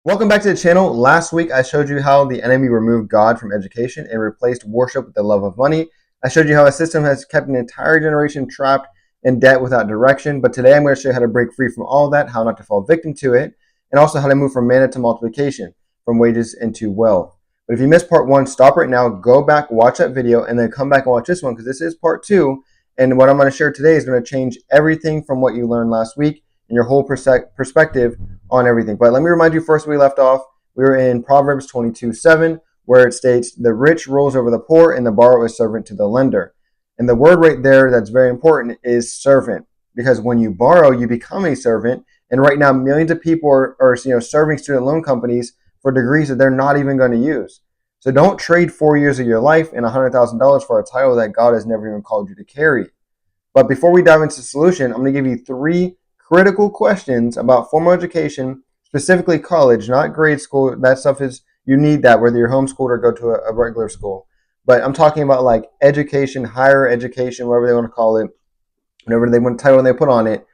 Welcome back to the channel. Last week I showed you how the enemy removed God from education and replaced worship with the love of money. I showed you how a system has kept an entire generation trapped in debt without direction. But today I'm going to show you how to break free from all of that, how not to fall victim to it, and also how to move from mana to multiplication, from wages into wealth. But if you missed part one, stop right now, go back, watch that video, and then come back and watch this one because this is part two. And what I'm going to share today is going to change everything from what you learned last week and your whole perspective on everything. But let me remind you first where we left off. We were in Proverbs 22:7, where it states, "The rich rules over the poor, and the borrower is servant to the lender." And the word right there that's very important is servant, because when you borrow, you become a servant. And right now, millions of people are serving student loan companies for degrees that they're not even going to use. So don't trade 4 years of your life and $100,000 for a title that God has never even called you to carry. But before we dive into the solution, I'm going to give you three critical questions about formal education, specifically college, not grade school. That stuff is, you need that whether you're homeschooled or go to a regular school. But I'm talking about like education, higher education, whatever they want to call it, whatever they want to title and they put on it.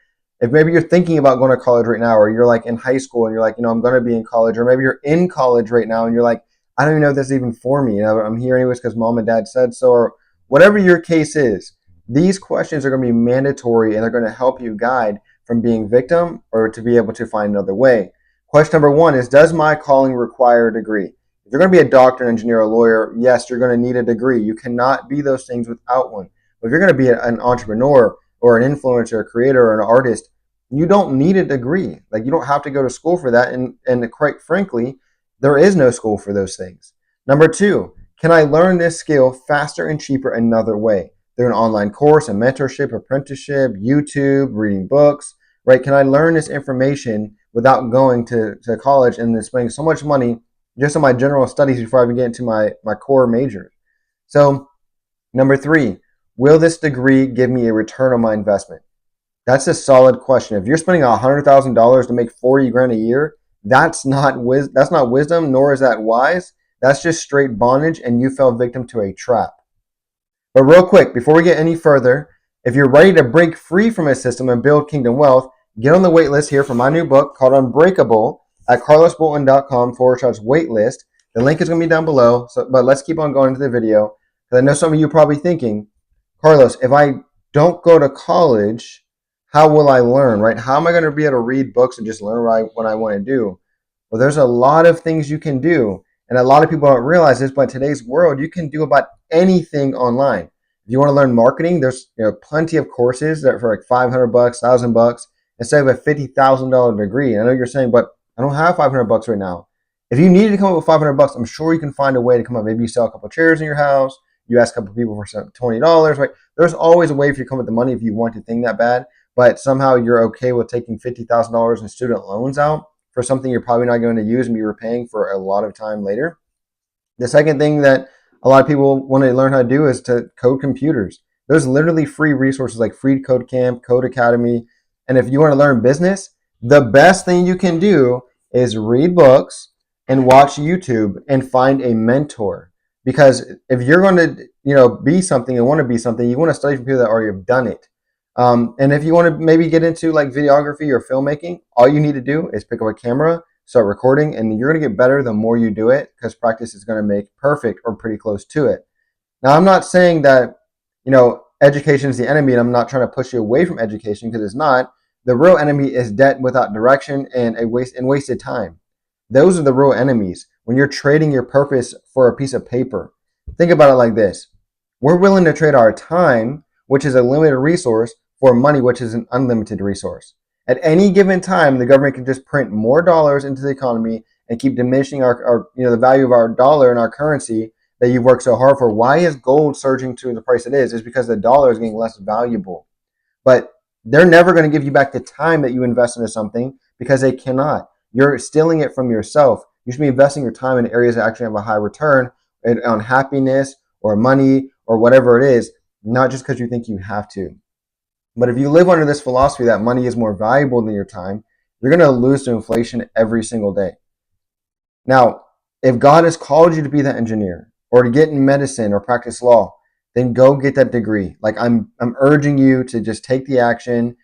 If maybe you're thinking about going to college right now, or you're like in high school and you're like, I'm going to be in college, or maybe you're in college right now and you're like, I don't even know if this is even for me. I'm here anyways because mom and dad said so, or whatever your case is. These questions are going to be mandatory and they're going to help you guide from being victim or to be able to find another way. Question number one is, does my calling require a degree? If you're going to be a doctor, an engineer, a lawyer, yes, you're going to need a degree. You cannot be those things without one. But if you're going to be an entrepreneur or an influencer, a creator, or an artist, you don't need a degree. Like, you don't have to go to school for that. And quite frankly, there is no school for those things. Number two, can I learn this skill faster and cheaper another way? Through an online course, a mentorship, apprenticeship, YouTube, reading books, right? Can I learn this information without going to college and then spending so much money just on my general studies before I even get into my core major? So number three, will this degree give me a return on my investment? That's a solid question. If you're spending $100,000 to make 40 grand a year, that's not wisdom, nor is that wise. That's just straight bondage, and you fell victim to a trap. But real quick, before we get any further, if you're ready to break free from a system and build kingdom wealth, get on the wait list here for my new book called Unbreakable at carlosbolton.com/waitlist. The link is going to be down below, but let's keep on going into the video. Because I know some of you are probably thinking, Carlos, if I don't go to college, how will I learn, right? How am I going to be able to read books and just learn what I want to do? Well, there's a lot of things you can do. And a lot of people don't realize this, but in today's world, you can do about anything online. If you want to learn marketing, there's plenty of courses that are for like $500, $1,000 instead of a $50,000 degree. And I know you're saying, but I don't have $500 right now. If you needed to come up with $500, I'm sure you can find a way to come up. Maybe you sell a couple of chairs in your house. You ask a couple of people for $20, right? There's always a way for you to come up with the money if you want to think that bad. But somehow you're okay with taking $50,000 in student loans out for something you're probably not going to use and be repaying for a lot of time later. The second thing that a lot of people want to learn how to do is to code computers. There's literally free resources like Free Code Camp, Code Academy. And if you want to learn business, the best thing you can do is read books and watch YouTube and find a mentor. Because if you're going to, be something and want to be something, you want to study from people that already have done it. And if you want to maybe get into like videography or filmmaking, all you need to do is pick up a camera, start recording, and you're going to get better the more you do it, because practice is going to make perfect or pretty close to it. Now, I'm not saying that, education is the enemy, and I'm not trying to push you away from education, because it's not. The real enemy is debt without direction and wasted time. Those are the real enemies when you're trading your purpose for a piece of paper. Think about it like this. We're willing to trade our time, which is a limited resource, for money, which is an unlimited resource. At any given time, the government can just print more dollars into the economy and keep diminishing our the value of our dollar and our currency that you've worked so hard for. Why is gold surging to the price it is? It's because the dollar is getting less valuable. But they're never going to give you back the time that you invest into something, because they cannot. You're stealing it from yourself. You should be investing your time in areas that actually have a high return on happiness or money or whatever it is, not just because you think you have to. But if you live under this philosophy that money is more valuable than your time, you're going to lose to inflation every single day. Now, if God has called you to be that engineer or to get in medicine or practice law, then go get that degree. Like I'm urging you to just take the action.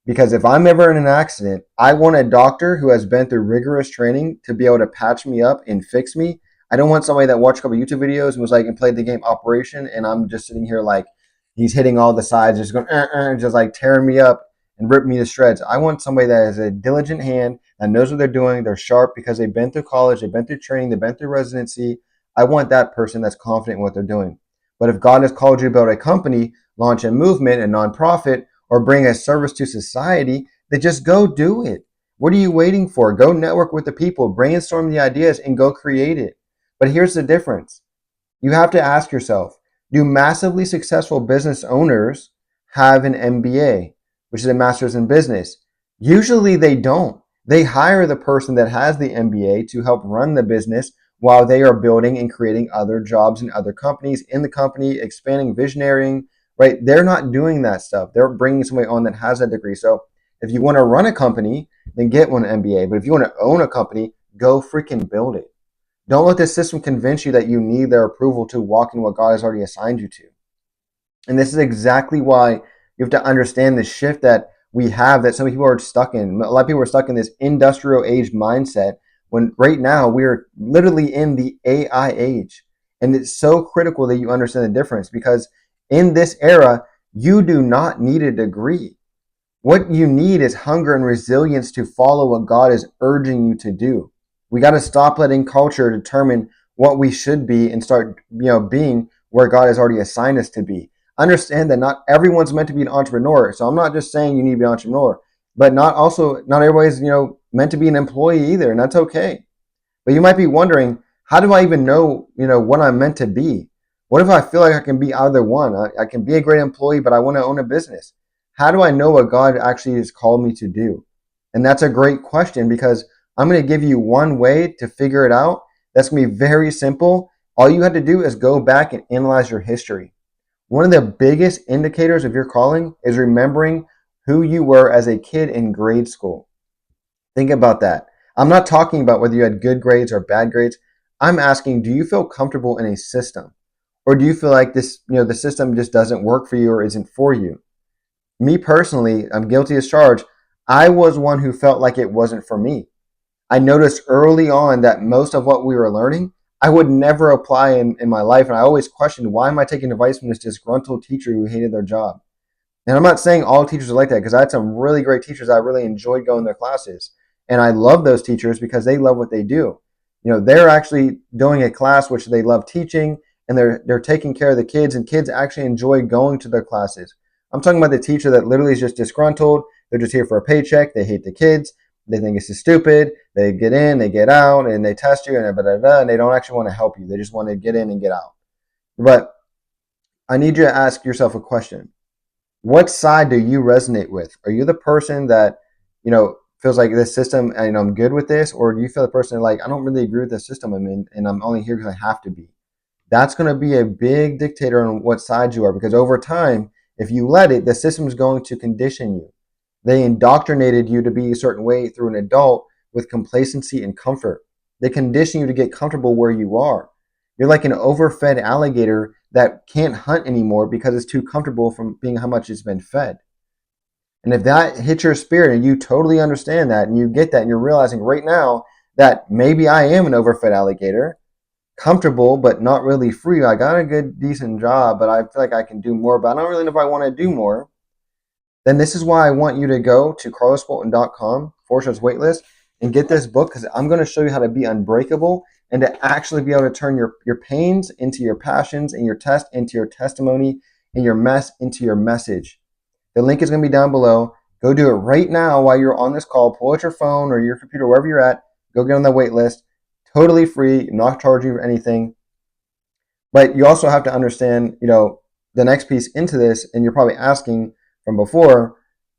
Because if I'm ever in an accident, I want a doctor who has been through rigorous training to be able to patch me up and fix me. I don't want somebody that watched a couple YouTube videos and was like and played the game Operation, and I'm just sitting here like he's hitting all the sides, just going, just like tearing me up and rip me to shreds. I want somebody that has a diligent hand that knows what they're doing. They're sharp because they've been through college, they've been through training, they've been through residency. I want that person that's confident in what they're doing. But if God has called you to build a company, launch a movement, a nonprofit, or bring a service to society, then just go do it. What are you waiting for? Go network with the people, brainstorm the ideas, and go create it. But here's the difference. You have to ask yourself, do massively successful business owners have an MBA, which is a master's in business? Usually they don't. They hire the person that has the MBA to help run the business while they are building and creating other jobs in other companies, in the company, expanding, visionarying, right? They're not doing that stuff. They're bringing somebody on that has that degree. So if you want to run a company, then get one MBA. But if you want to own a company, go freaking build it. Don't let the system convince you that you need their approval to walk in what God has already assigned you to. And this is exactly why you have to understand the shift that we have that some people are stuck in. A lot of people are stuck in this industrial age mindset when right now we're literally in the AI age. And it's so critical that you understand the difference because in this era, you do not need a degree. What you need is hunger and resilience to follow what God is urging you to do. We got to stop letting culture determine what we should be and start, being where God has already assigned us to be. Understand that not everyone's meant to be an entrepreneur. So I'm not just saying you need to be an entrepreneur, but not everybody's, meant to be an employee either, and that's okay. But you might be wondering, how do I even know, what I'm meant to be? What if I feel like I can be either one? I can be a great employee, but I want to own a business. How do I know what God actually has called me to do? And that's a great question because I'm going to give you one way to figure it out. That's going to be very simple. All you have to do is go back and analyze your history. One of the biggest indicators of your calling is remembering who you were as a kid in grade school. Think about that. I'm not talking about whether you had good grades or bad grades. I'm asking, do you feel comfortable in a system? Or do you feel like this, the system just doesn't work for you or isn't for you? Me personally, I'm guilty as charged. I was one who felt like it wasn't for me. I noticed early on that most of what we were learning, I would never apply in my life. And I always questioned, why am I taking advice from this disgruntled teacher who hated their job? And I'm not saying all teachers are like that because I had some really great teachers. I really enjoyed going to their classes. And I love those teachers because they love what they do. They're actually doing a class which they love teaching and they're taking care of the kids and kids actually enjoy going to their classes. I'm talking about the teacher that literally is just disgruntled. They're just here for a paycheck. They hate the kids. They think it's just stupid. They get in, they get out, and they test you, and and they don't actually want to help you. They just want to get in and get out. But I need you to ask yourself a question. What side do you resonate with? Are you the person that, feels like this system, and I'm good with this? Or do you feel the person like, I don't really agree with the system I'm in, and I'm only here because I have to be? That's going to be a big dictator on what side you are because over time, if you let it, the system is going to condition you. They indoctrinated you to be a certain way through an adult with complacency and comfort. They condition you to get comfortable where you are. You're like an overfed alligator that can't hunt anymore because it's too comfortable from being how much it's been fed. And if that hits your spirit and you totally understand that and you get that and you're realizing right now that maybe I am an overfed alligator, comfortable but not really free. I got a good, decent job, but I feel like I can do more, but I don't really know if I want to do more. Then this is why I want you to go to carlosbolton.com/waitlist and get this book because I'm going to show you how to be unbreakable and to actually be able to turn your pains into your passions and your test into your testimony and your mess into your message. The link is going to be down below. Go do it right now while you're on this call. Pull out your phone or your computer, wherever you're at. Go get on the wait list. Totally free, not charging you for anything. But you also have to understand, the next piece into this, and you're probably asking from before,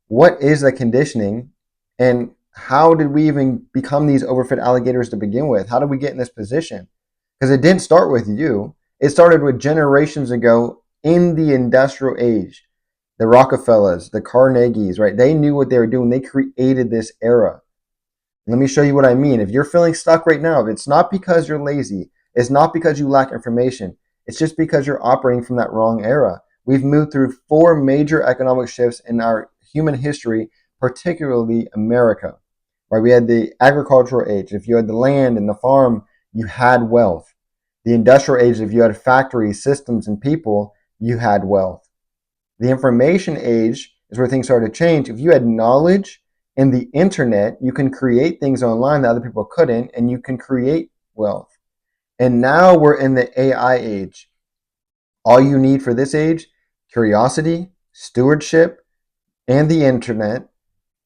what is the conditioning and how did we even become these overfed alligators to begin with? How did we get in this position? Because it didn't start with you. It started with generations ago in the industrial age. The Rockefellers, the Carnegies, right? They knew what they were doing. They created this era. Let me show you what I mean. If you're feeling stuck right now, it's not because you're lazy. It's not because you lack information. It's just because you're operating from that wrong era. We've moved through 4 major economic shifts in our human history, particularly America. Right? We had the agricultural age. If you had the land and the farm, you had wealth. The industrial age, if you had factories, systems, and people, you had wealth. The information age is where things started to change. If you had knowledge and the internet, you can create things online that other people couldn't, and you can create wealth. And now we're in the AI age. All you need for this age, curiosity, stewardship, and the internet,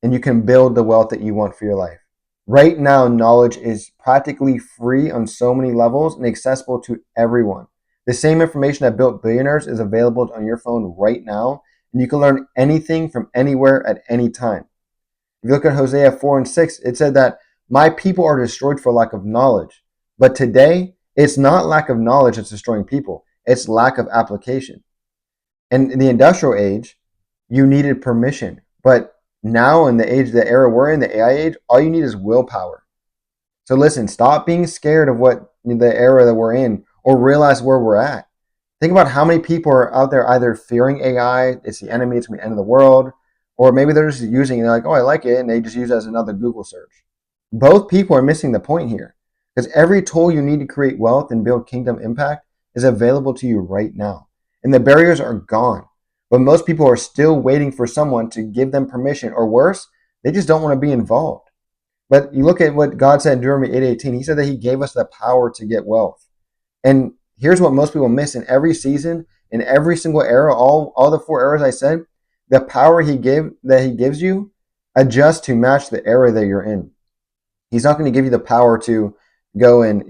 and you can build the wealth that you want for your life. Right now, knowledge is practically free on so many levels and accessible to everyone. The same information that built billionaires is available on your phone right now, and you can learn anything from anywhere at any time. If you look at Hosea 4 and 6, it said that my people are destroyed for lack of knowledge. But today, it's not lack of knowledge that's destroying people. It's lack of application. And in the industrial age, you needed permission. But now in the era we're in, the AI age, all you need is willpower. So listen, stop being scared of what the era that we're in, or realize where we're at. Think about how many people are out there either fearing AI, it's the enemy, it's going to be the end of the world, or maybe they're just using it, they're like, oh, I like it, and they just use it as another Google search. Both people are missing the point here, because every tool you need to create wealth and build kingdom impact is available to you right now. And the barriers are gone. But most people are still waiting for someone to give them permission, or worse, they just don't want to be involved. But you look at what God said in Deuteronomy 8:18. He said that he gave us the power to get wealth. And here's what most people miss in every season, in every single era, all the 4 eras I said, the power that he gives you adjusts to match the era that you're in. He's not going to give you the power to go and,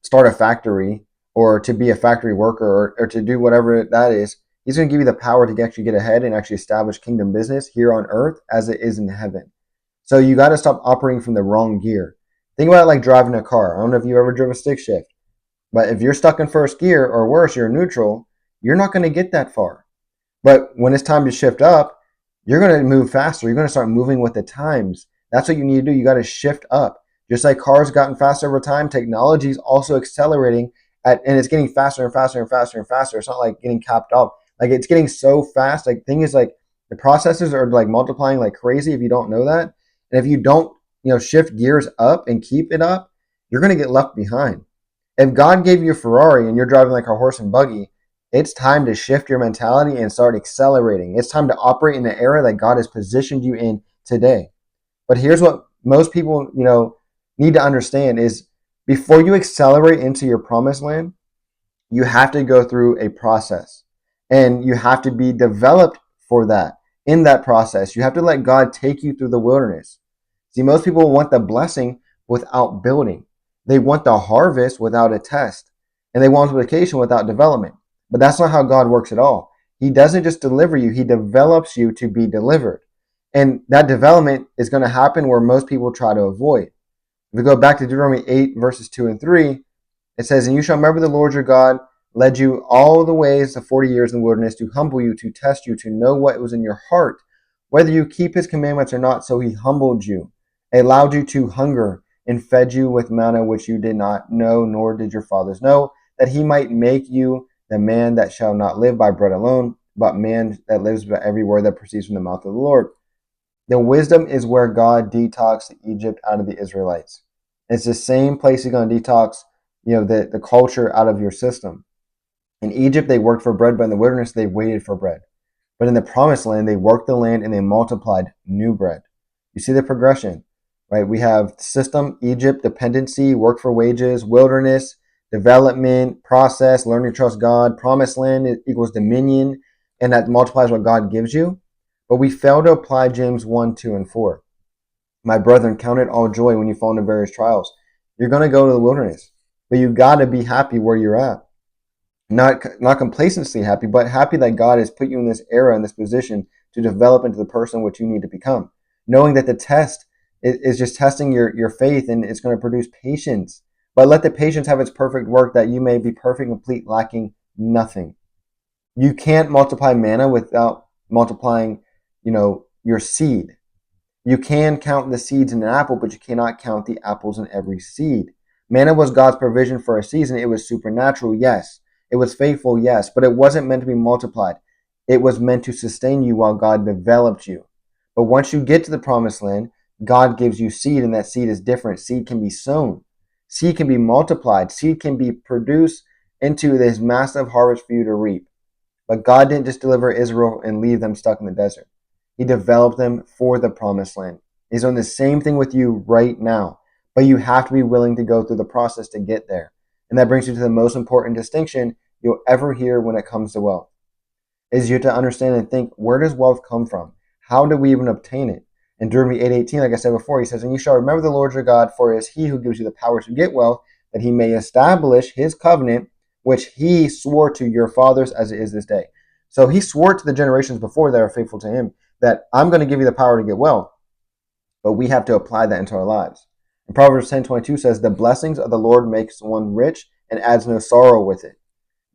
start a factory, or to be a factory worker, or to do whatever that is. He's going to give you the power to actually get ahead and actually establish kingdom business here on earth as it is in heaven. So you got to stop operating from the wrong gear. Think about it like driving a car. I don't know if you ever drove a stick shift, but if you're stuck in first gear, or worse, you're in neutral, you're not going to get that far. But when it's time to shift up, you're going to move faster. You're going to start moving with the times. That's what you need to do. You got to shift up. Just like cars gotten faster over time, technology is also accelerating and it's getting faster and faster and faster and faster. It's not like getting capped up. Like, it's getting so fast. Like, thing is, like, the processes are like multiplying like crazy if you don't know that. And if you don't, shift gears up and keep it up, you're going to get left behind. If God gave you a Ferrari and you're driving like a horse and buggy, it's time to shift your mentality and start accelerating. It's time to operate in the era that God has positioned you in today. But here's what most people, need to understand is, before you accelerate into your promised land, you have to go through a process. And you have to be developed for that. In that process, you have to let God take you through the wilderness. See, most people want the blessing without building. They want the harvest without a test. And they want multiplication without development. But that's not how God works at all. He doesn't just deliver you. He develops you to be delivered. And that development is going to happen where most people try to avoid. If we go back to Deuteronomy 8, verses 2 and 3, it says, and you shall remember the Lord your God led you all the ways of 40 years in the wilderness to humble you, to test you, to know what was in your heart, whether you keep his commandments or not. So he humbled you, allowed you to hunger, and fed you with manna which you did not know, nor did your fathers know, that he might make you the man that shall not live by bread alone, but man that lives by every word that proceeds from the mouth of the Lord. The wisdom is where God detoxed Egypt out of the Israelites. It's the same place he's going to detox, the culture out of your system. In Egypt, they worked for bread, but in the wilderness, they waited for bread. But in the promised land, they worked the land and they multiplied new bread. You see the progression, right? We have system, Egypt, dependency, work for wages, wilderness, development, process, learning to trust God. Promised land equals dominion, and that multiplies what God gives you. But we fail to apply James 1, 2, and 4. My brethren, count it all joy when you fall into various trials. You're going to go to the wilderness, but you got to be happy where you're at. Not complacency happy, but happy that God has put you in this era, in this position, to develop into the person which you need to become. Knowing that the test is just testing your faith, and it's going to produce patience. But let the patience have its perfect work, that you may be perfect, complete, lacking nothing. You can't multiply manna without multiplying, your seed. You can count the seeds in an apple, but you cannot count the apples in every seed. Manna was God's provision for a season. It was supernatural, yes. It was faithful, yes. But it wasn't meant to be multiplied. It was meant to sustain you while God developed you. But once you get to the promised land, God gives you seed, and that seed is different. Seed can be sown. Seed can be multiplied. Seed can be produced into this massive harvest for you to reap. But God didn't just deliver Israel and leave them stuck in the desert. He developed them for the promised land. He's doing the same thing with you right now. But you have to be willing to go through the process to get there. And that brings you to the most important distinction you'll ever hear when it comes to wealth. Is you have to understand and think, where does wealth come from? How do we even obtain it? In Deuteronomy 8:18, like I said before, he says, and you shall remember the Lord your God, for it is he who gives you the power to get wealth, that he may establish his covenant, which he swore to your fathers as it is this day. So he swore to the generations before that are faithful to him that I'm going to give you the power to get wealth, but we have to apply that into our lives. And Proverbs 10:22 says, the blessings of the Lord makes one rich and adds no sorrow with it.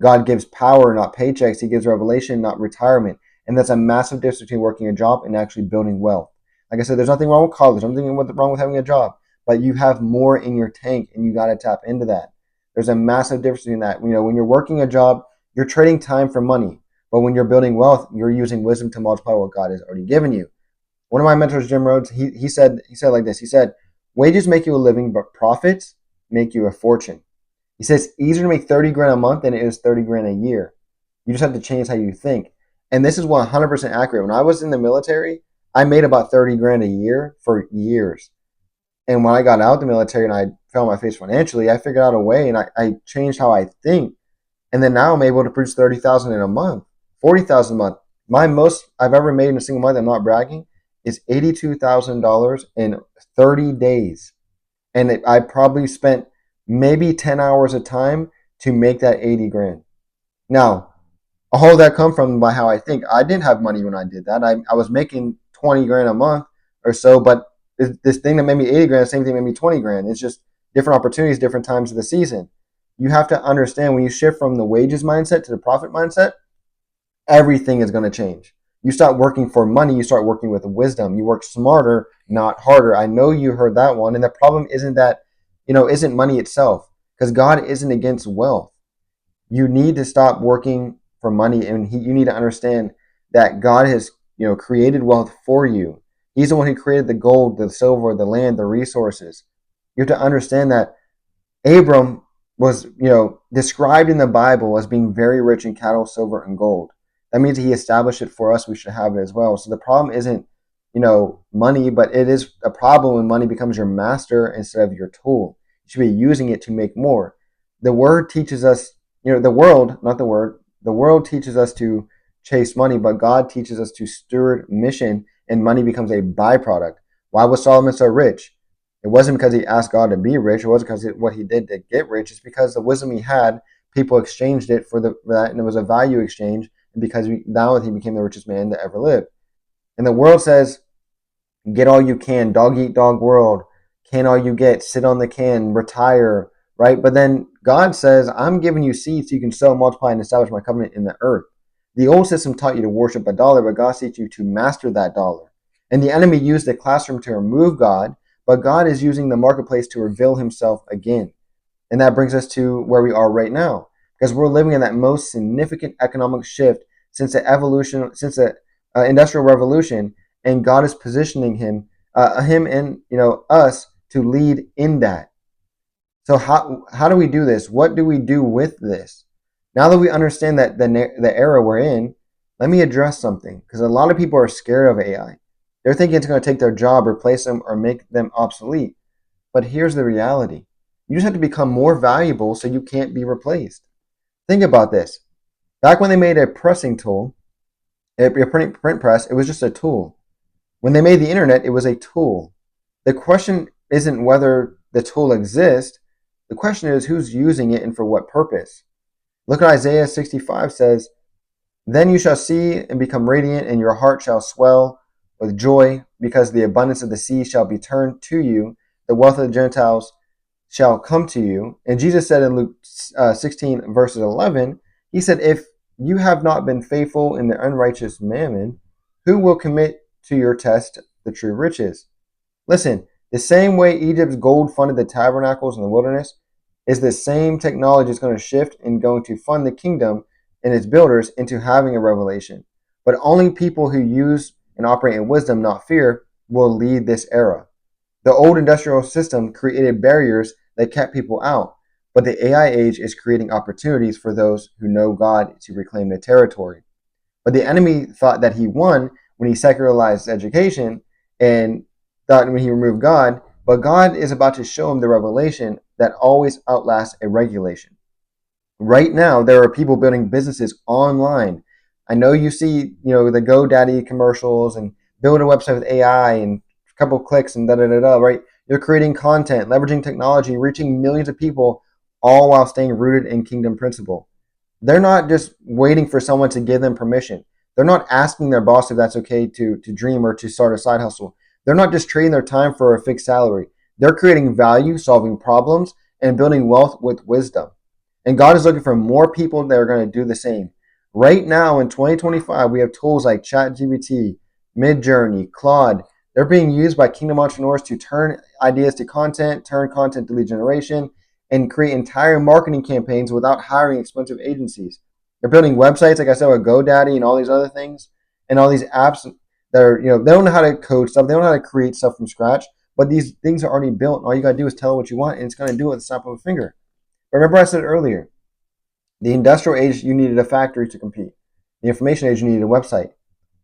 God gives power, not paychecks. He gives revelation, not retirement. And that's a massive difference between working a job and actually building wealth. Like I said, there's nothing wrong with college. There's nothing wrong with having a job. But you have more in your tank, and you got to tap into that. There's a massive difference between that. When you're working a job, you're trading time for money. But when you're building wealth, you're using wisdom to multiply what God has already given you. One of my mentors, Jim Rohn, he said like this. He said, wages make you a living, but profits make you a fortune. He says it's easier to make 30 grand a month than it is 30 grand a year. You just have to change how you think. And this is 100% accurate. When I was in the military, I made about 30 grand a year for years. And when I got out of the military and I fell on my face financially, I figured out a way and I changed how I think. And then now I'm able to produce 30,000 in a month, 40,000 a month. My most I've ever made in a single month, I'm not bragging, is $82,000 in 30 days. And I probably spent maybe 10 hours of time to make that 80 grand. Now, all of that come from by how I think. I didn't have money when I did that. I was making 20 grand a month or so, but this thing that made me 80 grand, the same thing made me 20 grand. It's just different opportunities, different times of the season. You have to understand when you shift from the wages mindset to the profit mindset, everything is going to change. You start working for money, you start working with wisdom. You work smarter, not harder. I know you heard that one. And the problem isn't that, isn't money itself, because God isn't against wealth. You need to stop working for money, and you need to understand that God has, created wealth for you. He's the one who created the gold, the silver, the land, the resources. You have to understand that Abram was, described in the Bible as being very rich in cattle, silver, and gold. That means he established it for us. We should have it as well. So the problem isn't, money, but it is a problem when money becomes your master instead of your tool. You should be using it to make more. The word teaches us, the world teaches us to chase money, but God teaches us to steward mission, and money becomes a byproduct. Why was Solomon so rich? It wasn't because he asked God to be rich. It wasn't because what he did to get rich. It's because the wisdom he had, people exchanged it for that, and it was a value exchange. And because now he became the richest man to ever live. And the world says, get all you can, dog eat dog world, can all you get, sit on the can, retire, right? But then God says, I'm giving you seeds so you can sow, multiply, and establish my covenant in the earth. The old system taught you to worship a dollar, but God teaches you to master that dollar. And the enemy used the classroom to remove God, but God is using the marketplace to reveal himself again. And that brings us to where we are right now, because we're living in that most significant economic shift since the industrial revolution, and God is positioning him and us to lead in that. So how do we do this? What do we do with this? Now that we understand that the era we're in, let me address something, because a lot of people are scared of AI. They're thinking it's going to take their job, replace them, or make them obsolete. But here's the reality. You just have to become more valuable so you can't be replaced. Think about this. Back when they made a pressing tool, a print press, it was just a tool. When they made the internet, it was a tool. The question isn't whether the tool exists. The question is who's using it and for what purpose. Look at Isaiah 65 says, then you shall see and become radiant, and your heart shall swell with joy, because the abundance of the sea shall be turned to you. The wealth of the Gentiles shall come to you. And Jesus said in Luke 16 verses 11, he said, if you have not been faithful in the unrighteous mammon, who will commit to your test the true riches? Listen, the same way Egypt's gold funded the tabernacles in the wilderness is the same technology that's going to shift and going to fund the kingdom and its builders into having a revelation. But only people who use and operate in wisdom, not fear, will lead this era. The old industrial system created barriers that kept people out, but the AI age is creating opportunities for those who know God to reclaim their territory. But the enemy thought that he won when he secularized education and thought when he removed God, but God is about to show him the revelation that always outlasts a regulation. Right now, there are people building businesses online. I know you see, the GoDaddy commercials and build a website with AI and a couple of clicks and da-da-da-da, right? You're creating content, leveraging technology, reaching millions of people, all while staying rooted in kingdom principle. They're not just waiting for someone to give them permission. They're not asking their boss if that's okay to dream or to start a side hustle. They're not just trading their time for a fixed salary. They're creating value, solving problems, and building wealth with wisdom. And God is looking for more people that are going to do the same. Right now in 2025, we have tools like ChatGPT, Midjourney, Claude. They're being used by kingdom entrepreneurs to turn ideas to content, turn content to lead generation, and create entire marketing campaigns without hiring expensive agencies. They're building websites, like I said, with GoDaddy and all these other things, and all these apps that are, they don't know how to code stuff. They don't know how to create stuff from scratch, but these things are already built. And all you got to do is tell it what you want, and it's going to do it at the snap of a finger. But remember I said earlier, the industrial age, you needed a factory to compete. The information age, you needed a website.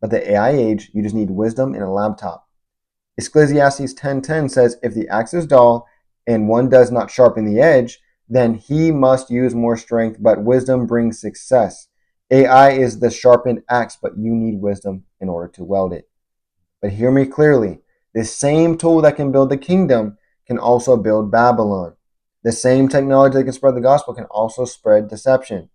But the AI age, you just need wisdom and a laptop. Ecclesiastes 10:10 says, if the axe is dull and one does not sharpen the edge, then he must use more strength, but wisdom brings success. AI is the sharpened axe, but you need wisdom in order to weld it. But hear me clearly. This same tool that can build the kingdom can also build Babylon. The same technology that can spread the gospel can also spread deception.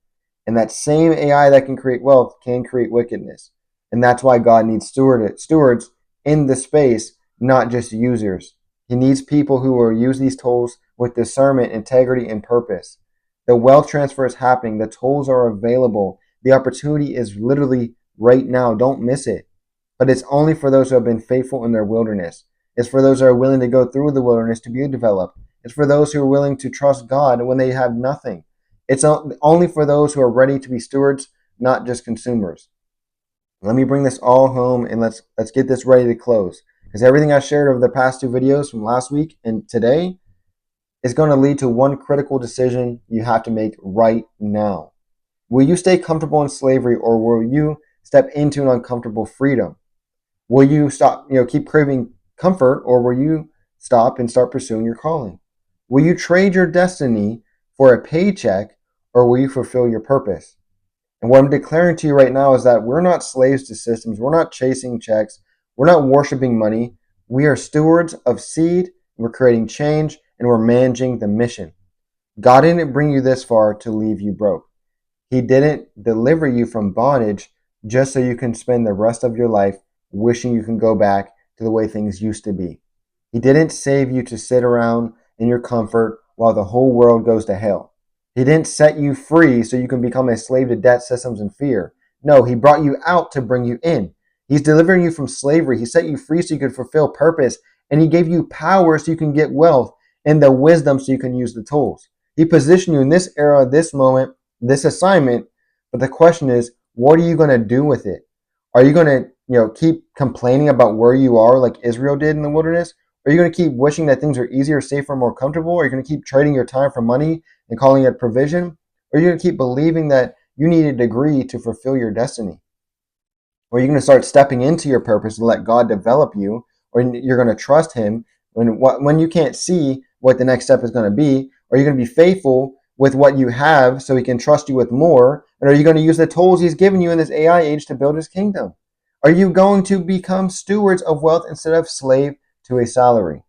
And that same AI that can create wealth can create wickedness. And that's why God needs stewards in the space, not just users. He needs people who will use these tools with discernment, integrity, and purpose. The wealth transfer is happening. The tools are available. The opportunity is literally right now. Don't miss it. But it's only for those who have been faithful in their wilderness. It's for those who are willing to go through the wilderness to be developed. It's for those who are willing to trust God when they have nothing. It's only for those who are ready to be stewards, not just consumers. Let me bring this all home and let's get this ready to close. Because everything I shared over the past two videos from last week and today is going to lead to one critical decision you have to make right now. Will you stay comfortable in slavery, or will you step into an uncomfortable freedom? Will you stop, keep craving comfort, or will you stop and start pursuing your calling? Will you trade your destiny for a paycheck, or will you fulfill your purpose? And what I'm declaring to you right now is that we're not slaves to systems. We're not chasing checks. We're not worshiping money. We are stewards of seed. We're creating change, and we're managing the mission. God didn't bring you this far to leave you broke. He didn't deliver you from bondage just so you can spend the rest of your life wishing you can go back to the way things used to be. He didn't save you to sit around in your comfort while the whole world goes to hell. He didn't set you free so you can become a slave to debt, systems, and fear. No, he brought you out to bring you in. He's delivering you from slavery. He set you free so you could fulfill purpose. And he gave you power so you can get wealth and the wisdom so you can use the tools. He positioned you in this era, this moment, this assignment. But the question is, what are you going to do with it? Are you going to, keep complaining about where you are like Israel did in the wilderness? Are you going to keep wishing that things are easier, safer, more comfortable? Are you going to keep trading your time for money and calling it provision? Or are you going to keep believing that you need a degree to fulfill your destiny? Or are you going to start stepping into your purpose and let God develop you? Or you're going to trust him when you can't see what the next step is going to be? Or are you going to be faithful with what you have so he can trust you with more? And are you going to use the tools he's given you in this AI age to build his kingdom? Are you going to become stewards of wealth instead of slave to a salary?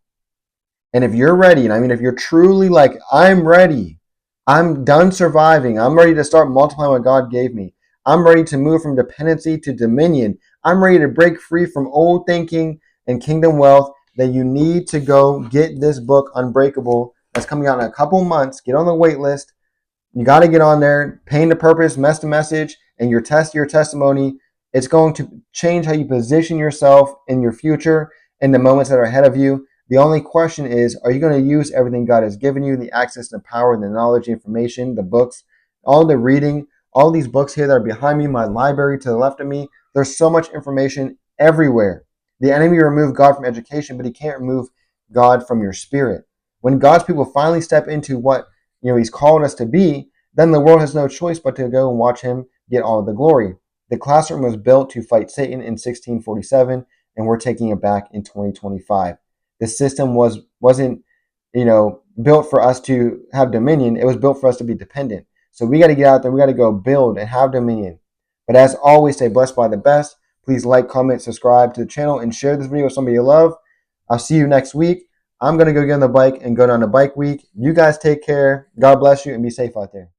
And if you're ready, and if you're truly like, I'm ready, I'm done surviving, I'm ready to start multiplying what God gave me, I'm ready to move from dependency to dominion, I'm ready to break free from old thinking and kingdom wealth, then you need to go get this book, Unbreakable, that's coming out in a couple months. Get on the wait list. You got to get on there, paint the purpose, mess the message, and your testimony. It's going to change how you position yourself in your future and the moments that are ahead of you. The only question is, are you going to use everything God has given you, the access, the power, the knowledge, the information, the books, all the reading, all these books here that are behind me, my library to the left of me. There's so much information everywhere. The enemy removed God from education, but he can't remove God from your spirit. When God's people finally step into what he's called us to be, then the world has no choice but to go and watch him get all of the glory. The classroom was built to fight Satan in 1647, and we're taking it back in 2025. The system wasn't built for us to have dominion. It was built for us to be dependent. So we got to get out there. We got to go build and have dominion. But as always, stay blessed by the best. Please like, comment, subscribe to the channel, and share this video with somebody you love. I'll see you next week. I'm going to go get on the bike and go down to bike week. You guys take care. God bless you and be safe out there.